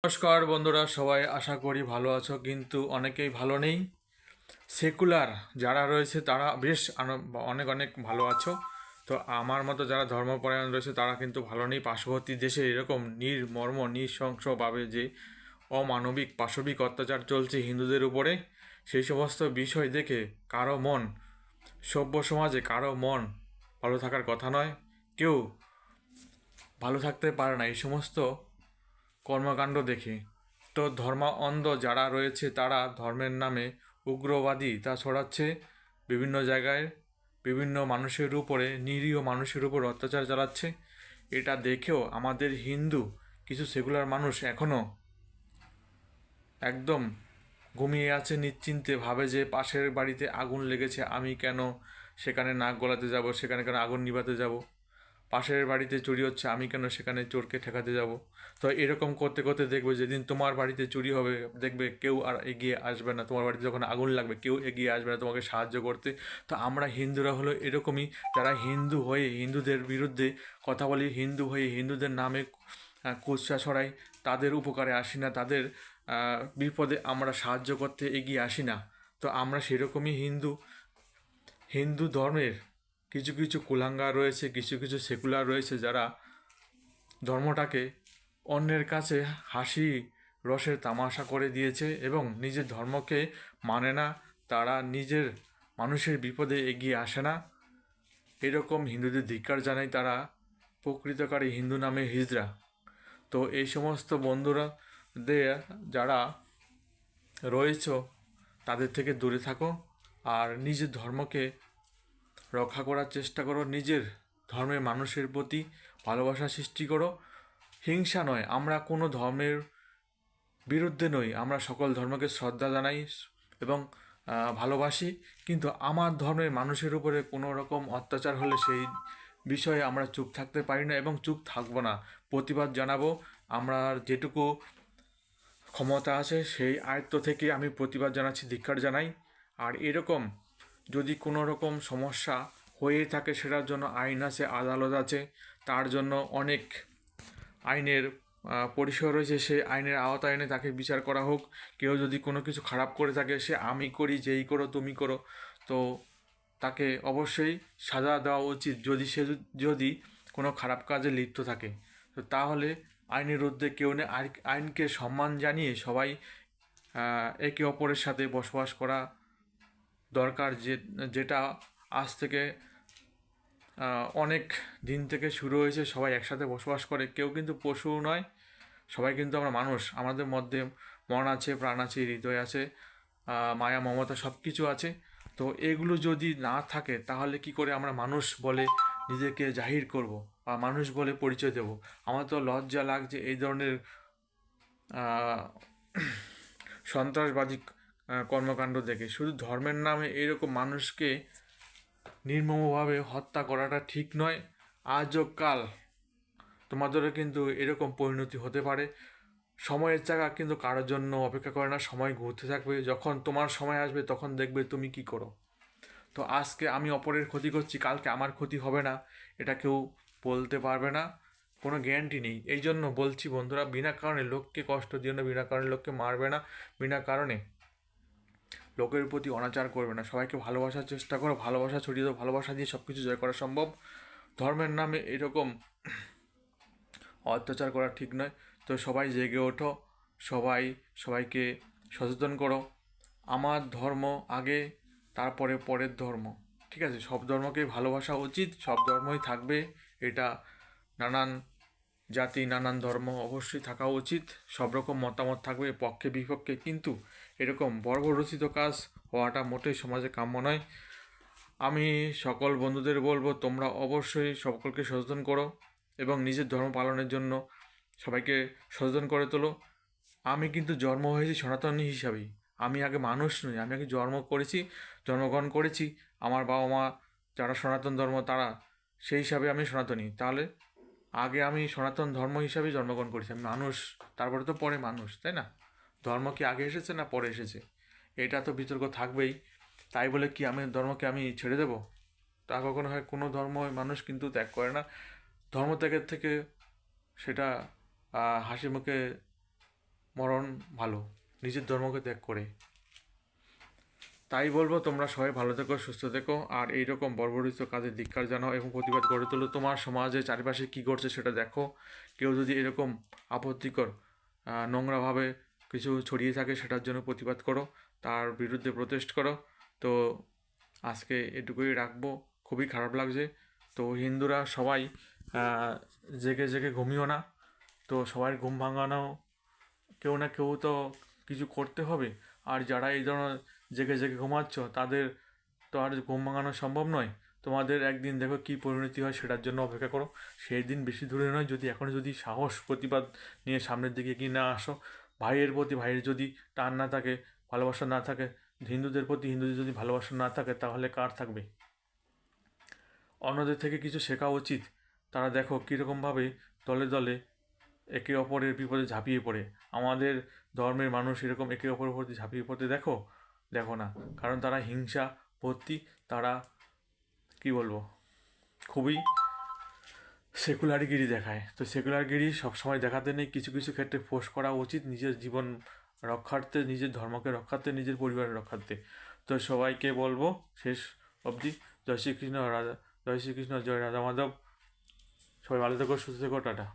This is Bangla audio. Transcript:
নমস্কার বন্ধুরা, সবাই আশা করি ভালো আছো, কিন্তু অনেকেই ভালো নেই। সেকুলার যারা রয়েছে তারা বেশ অনেক অনেক ভালো আছো। তো আমার মতো যারা ধর্মপরায়ণ রয়েছে তারা কিন্তু ভালো নেই। পার্শ্ববর্তী দেশে এরকম নির্মর্ম নৃশংসভাবে যে অমানবিক পাশবিক অত্যাচার চলছে হিন্দুদের উপরে, সেই সমস্ত বিষয় দেখে কারো মন, সভ্য সমাজে কারো মন ভালো থাকার কথা নয়। কেউ ভালো থাকতে পারে না এই সমস্ত কর্মকাণ্ড দেখে। তো ধর্মান্ধ যারা রয়েছে তারা ধর্মের নামে উগ্রবাদী তা ছড়াচ্ছে বিভিন্ন জায়গায়, বিভিন্ন মানুষের উপরে, নিরীহ মানুষের উপর অত্যাচার চালাচ্ছে। এটা দেখেও আমাদের হিন্দু কিছু সেকুলার মানুষ এখনও একদম ঘুমিয়ে আছে নিশ্চিন্তে, ভাবে যে পাশের বাড়িতে আগুন লেগেছে, আমি কেন সেখানে নাক গলাতে যাব, সেখানে কেন আগুন নিভাতে যাব। পাশের বাড়িতে চুরি হচ্ছে, আমি কেন সেখানে চোরকে ঠেকাতে যাব। তো এরকম করতে করতে দেখবে যেদিন তোমার বাড়িতে চুরি হবে, দেখবে কেউ আর এগিয়ে আসবে না। তোমার বাড়িতে যখন আগুন লাগবে কেউ এগিয়ে আসবে না তোমাকে সাহায্য করতে। তো আমরা হিন্দুরা হলো এরকমই, যারা হিন্দু হয়ে হিন্দুদের বিরুদ্ধে কথা বলি, হিন্দু হয়ে হিন্দুদের নামে কুৎসা ছড়াই, তাদের উপকারে আসি না, তাদের বিপদে আমরা সাহায্য করতে এগিয়ে আসি না। তো আমরা সেরকমই হিন্দু। হিন্দু ধর্মের কিছু কিছু কুলাঙ্গার রয়েছে, কিছু কিছু সেকুলার রয়েছে যারা ধর্মটাকে অন্যের কাছে হাসি রসের তামাশা করে দিয়েছে এবং নিজের ধর্মকে মানে না। তারা নিজের মানুষের বিপদে এগিয়ে আসে না। এরকম হিন্দুদের ধিক্কার জানাই, তারা প্রকৃতকারী হিন্দু নামে হিজড়া। তো এই সমস্ত বন্ধুরা যারা রয়েছ তাদের থেকে দূরে থাকো, আর নিজের ধর্মকে রক্ষা করার চেষ্টা করো। নিজের ধর্মের মানুষের প্রতি ভালোবাসা সৃষ্টি করো। হিংসা নয়, আমরা কোনো ধর্মের বিরুদ্ধে নই, আমরা সকল ধর্মকে শ্রদ্ধা জানাই এবং ভালোবাসি। কিন্তু আমার ধর্মের মানুষের উপরে কোনো রকম অত্যাচার হলে সেই বিষয়ে আমরা চুপ থাকতে পারি না এবং চুপ থাকবো না, প্রতিবাদ জানাবো। আমরা যেটুকু ক্ষমতা আছে সেই আয়ত্ত থেকে আমি প্রতিবাদ জানাচ্ছি, ধিক্কার জানাই। আর এরকম যদি কোনো রকম সমস্যা হয়ে থাকে সেটার জন্য আইন আছে, আদালত আছে, তার জন্য অনেক আইনের পরিসর রয়েছে, সেই আইনের আওতায় এনে তাকে বিচার করা হোক। কেউ যদি কোনো কিছু খারাপ করে থাকে, সে আমি করি, যেই করো তুমি করো, তো তাকে অবশ্যই সাজা দেওয়া উচিত। যদি সে যদি কোনো খারাপ কাজে লিপ্ত থাকে, তো তাহলে আইনের ঊর্ধ্বে কেউ নেই। আইনকে সম্মান জানিয়ে সবাই একে অপরের সাথে বসবাস করা দরকার। যেটা আজ থেকে অনেক দিন থেকে শুরু হয়েছে, সবাই একসাথে বসবাস করে, কেউ কিন্তু পশু নয়, সবাই কিন্তু আমরা মানুষ। আমাদের মধ্যে মন আছে, প্রাণ আছে, হৃদয় আছে, মায়া মমতা সব কিছু আছে। তো এগুলো যদি না থাকে তাহলে কি করে আমরা মানুষ বলে নিজেকে জাহির করব বা মানুষ বলে পরিচয় দেব? আমার তো লজ্জা লাগছে এই ধরনের সন্ত্রাসবাদী কর্মকাণ্ড দেখে। শুধু ধর্মের নামে এইরকম মানুষকে নির্মমভাবে হত্যা করাটা ঠিক নয়। আজও কাল তোমাদেরও কিন্তু এরকম পরিণতি হতে পারে। সময়ের চাকা কিন্তু কারোর জন্য অপেক্ষা করে না, সময় ঘুরতে থাকবে। যখন তোমার সময় আসবে তখন দেখবে তুমি কি করো। তো আজকে আমি অপরের ক্ষতি করছি, কালকে আমার ক্ষতি হবে না এটা কেউ বলতে পারবে না, কোনো গ্যারান্টি নেই। এই জন্য বলছি বন্ধুরা, বিনা কারণে লোককে কষ্ট দিও না, বিনা কারণে লোককে মারবে না, বিনা কারণে লোকের প্রতি অনাচার করবে না। সবাইকে ভালোবাসার চেষ্টা করো, ভালোবাসা ছড়িয়ে দাও, ভালোবাসা দিয়ে সব কিছু জয় করা সম্ভব। ধর্মের নামে এরকম অত্যাচার করা ঠিক নয়। তো সবাই জেগে ওঠো, সবাই সবাইকে সচেতন করো। আমার ধর্ম আগে, তারপরে পরের ধর্ম, ঠিক আছে? সব ধর্মকেই ভালোবাসা উচিত, সব ধর্মই থাকবে। এটা নানান জাতি, নানান ধর্ম অবশ্যই থাকা উচিত। সব রকম মতামত থাকবে, পক্ষে বিপক্ষে, কিন্তু এরকম বর্বরচিত কাজ হওয়াটা মোটেই সমাজে কাম্য নয়। আমি সকল বন্ধুদের বলবো, তোমরা অবশ্যই সকলকে সচেতন করো এবং নিজের ধর্ম পালনের জন্য সবাইকে সচেতন করে তোলো। আমি কিন্তু জন্ম হয়েছি সনাতনী হিসাবেই, আমি আগে মানুষ নই, আমি আগে জন্মগ্রহণ করেছি। আমার বাবা মা যারা সনাতন ধর্ম তারা, সেই হিসাবে আমি সনাতনী। তাহলে আগে আমি সনাতন ধর্ম হিসাবেই জন্মগ্রহণ করেছি, আমি মানুষ, তারপরে তো পরে মানুষ, তাই না? ধর্ম কি আগে এসেছে না পরে এসেছে, এটা তো বিতর্ক থাকবেই। তাই বলে কি আমি ধর্মকে আমি ছেড়ে দেব? তা কখনো হয়? কোনো ধর্ম মানুষ কিন্তু ত্যাগ করে না। ধর্ম ত্যাগের থেকে সেটা হাসি মুখে মরণ ভালো, নিজের ধর্মকে ত্যাগ করে। তাই বলবো, তোমরা সবাই ভালো থেকো, সুস্থ থেকো, আর এইরকম বর্বরিত কাজে ধিক্কার জানাও এবং প্রতিবাদ গড়ে তোলো। তোমার সমাজে চারিপাশে কী ঘটছে সেটা দেখো। কেউ যদি এরকম আপত্তিকর নোংরাভাবে কিছু ছড়িয়ে থাকে, সেটার জন্য প্রতিবাদ করো, তার বিরুদ্ধে প্রোটেস্ট করো। তো আজকে এটুকুই রাখবো। খুবই খারাপ লাগছে। তো হিন্দুরা সবাই জেগে জেগে ঘুমিও না। তো সবার ঘুম ভাঙানো, কেউ না কেউ তো কিছু করতে হবে। আর যারা এই ধরনের জেগে জেগে ঘুমাচ্ছ, তাদের তো আর ঘুম ভাঙানো সম্ভব নয়। তোমাদের একদিন দেখো কী পরিণতি হয়, সেটার জন্য অপেক্ষা করো। সেই দিন বেশি দূরে নয়। যদি এখন যদি সাহস প্রতিবাদ নিয়ে সামনের দিকে এগিয়ে না আসো, ভাইয়ের প্রতি ভাইয়ের যদি টান না থাকে, ভালোবাসা না থাকে, হিন্দুদের প্রতি হিন্দুদের যদি ভালোবাসা না থাকে, তাহলে কার থাকবে? অন্যদের থেকে কিছু শেখা উচিত। তারা দেখো কীরকমভাবে দলে দলে একে অপরের বিপদে ঝাঁপিয়ে পড়ে। আমাদের ধর্মের মানুষ এরকম একে অপরের প্রতি ঝাঁপিয়ে পড়তে দেখো? দেখো না। কারণ তারা হিংসা ভর্তি। তারা কি বলবো, খুবই সেকুলারগিরি দেখায়। তো সেকুলারগিরি সবসময় দেখাতে নেই, কিছু কিছু ক্ষেত্রে ফোর্স করা উচিত নিজের জীবন রক্ষার্থে, নিজের ধর্মকে রক্ষার্থে, নিজের পরিবারের রক্ষার্থে। তো সবাইকে বলবো শেষ অবধি, জয় শ্রীকৃষ্ণ, রাধা, জয় শ্রীকৃষ্ণ, জয় রাধা মাধব। সবাই ভালো থেকো, সুস্থ থেকো, টাটা।